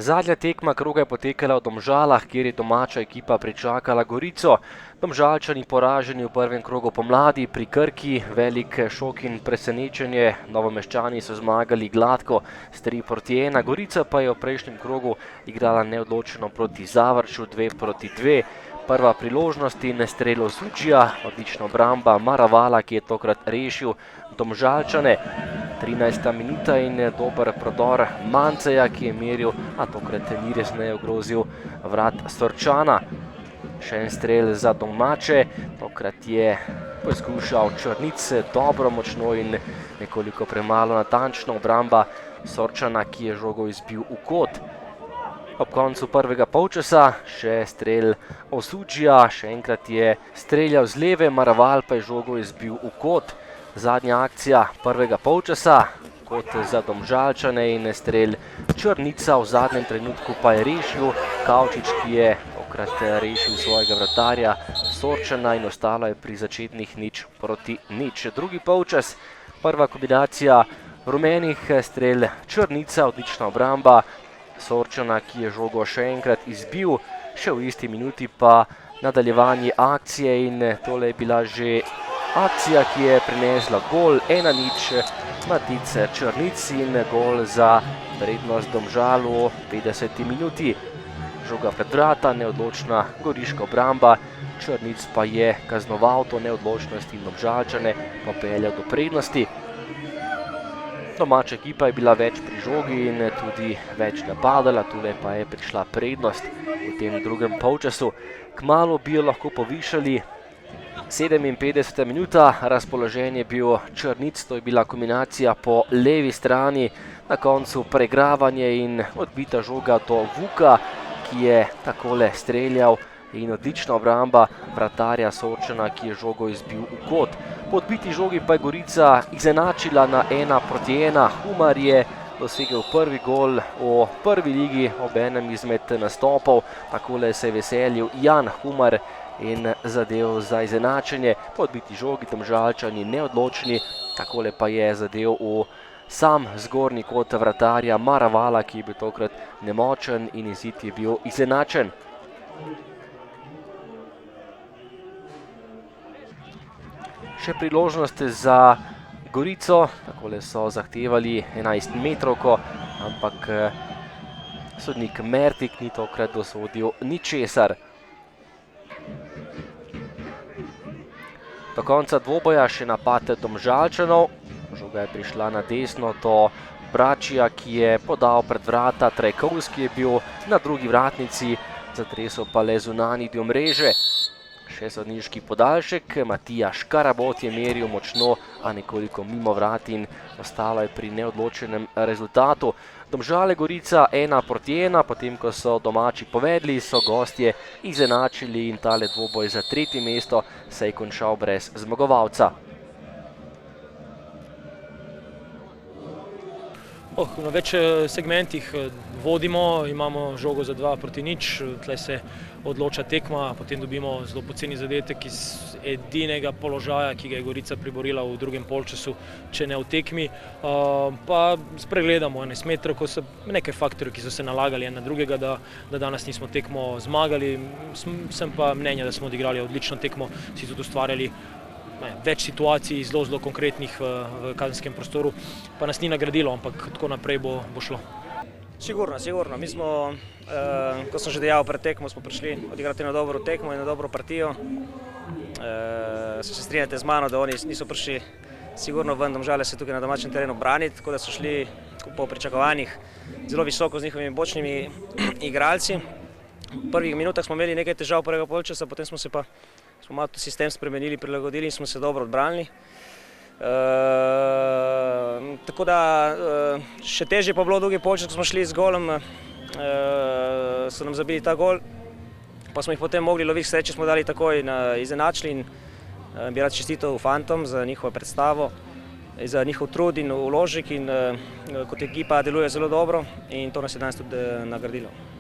Zadnja tekma kroga je potekala v Domžalah, kjer je domača ekipa pričakala Gorico. Domžalčani poraženi v prvem krogu pomladi pri Krki, velik šok in presenečenje. Novomeščani so zmagali gladko s 3-1, Gorica pa je v prejšnjem krogu igrala neodločeno proti Zavrču 2-2. Prva priložnost in strel Osučija, odlična obramba Maravala, ki je tokrat rešil Domžalčane. 13. minuta in dober prodor Manceja, ki je meril, a tokrat ni resneje ogrozil vrat Sorčana. Še en strel za domače, tokrat je poskušal Črnic, dobro, močno in nekoliko premalo natančno, obramba Sorčana, ki je žogo izbil v kot. Ob koncu prvega polčasa še strel Osučija, še enkrat je streljal z leve, Maraval pa je žogo izbil v kot. Zadnja akcija prvega polčasa, kot za Domžalčane in strel Črnica, v zadnjem trenutku pa je rešil Kavčič, ki je tokrat rešil svojega vratarja Sorčana in ostalo je pri začetnih 0-0. Drugi polčas, prva kombinacija rumenih, strel Črnica, odlična obramba Sorčana, ki je žogo še enkrat izbil, še v isti minuti pa nadaljevanje akcije in tole je bila že akcija, ki je prinesla gol, 1-0, Matic Črnic in gol za prednost Domžalu v 50. minuti. Žoga pred vrata, neodločna goriška obramba, Črnic pa je kaznoval to neodločnost in Domžalčane pa peljal do prednosti. Domača ekipa je bila več pri žogi in tudi več napadala, tule pa je prišla prednost v tem drugem polčasu. Kmalu bi jo lahko povišali. 57. minuta, razpoložen je bil Črnic, to je bila kombinacija po levi strani, na koncu preigravanje in odbita žoga do Vuka, ki je takole streljal in odlična obramba vratarja Sorčana, ki je žogo izbil v kot. Po odbiti žogi pa je Gorica izenačila na 1-1, Humar je dosegel prvi gol v prvi ligi ob enem izmed nastopov, takole se je veselil Jan Humar in zadev za izenačenje. Po odbiti žogi Domžalčani neodločni, takole pa je zadev v sam zgornji kot vratarja Maravala, ki je bil tokrat nemočen in izid je bil izenačen. Še priložnost za Gorico, takole so zahtevali 11 metrovko, ampak sodnik Mertik ni tokrat dosodil ničesar. Do konca dvoboja še napad Domžalčanov, žoga je prišla na desno do Bračija, ki je podal pred vrata, Trajkovski je bil na drugi vratnici, zatresel pa le zunanji del mreže. Še sodniški podaljšek, Matija Škarabot je meril močno, a nekoliko mimo vrat in ostalo je pri neodločenem rezultatu. Domžale Gorica 1-1, potem ko so domači povedli, so gostje izenačili in tale dvoboj za tretje mesto se je končal brez zmagovalca. Na več segmentih vodimo, imamo žogo za 2-0, tle se odloča tekma, potem dobimo zelo poceni zadetek iz edinega položaja, ki ga je Gorica priborila v drugem polčasu, če ne v tekmi. Pa spregledamo 11 metrov, ko so nekaj faktorjev, ki so se nalagali en na drugega, da danes nismo tekmo zmagali. Sem pa mnenja, da smo odigrali odlično tekmo, si tudi ustvarjali več situacij, zelo konkretnih v kazenskem prostoru, pa nas ni nagradilo, ampak tako naprej bo šlo. Sigurno. Mi smo, kot sem že dejal pred tekmo, smo prišli odigrati na dobro tekmo in na dobro partijo. Se strinjate z mano, da oni niso prišli sigurno ven, Domžale se tukaj na domačem terenu braniti, tako da so šli po pričakovanjih zelo visoko z njihovimi bočnimi igralci. V prvih minutah smo imeli nekaj težav prvega polčasa, potem smo malo sistem spremenili, prilagodili in smo se dobro odbranili. Tako da še težje pa bilo drugi polčas, ko smo šli z golom, so nam zabili ta gol, pa smo jih potem mogli loviti, sreče smo dali takoj izenačili in bi rad čestital fantom za njihovo predstavo, za njihov trud in vložek in kot ekipa deluje zelo dobro in to nas je danes tudi nagradilo.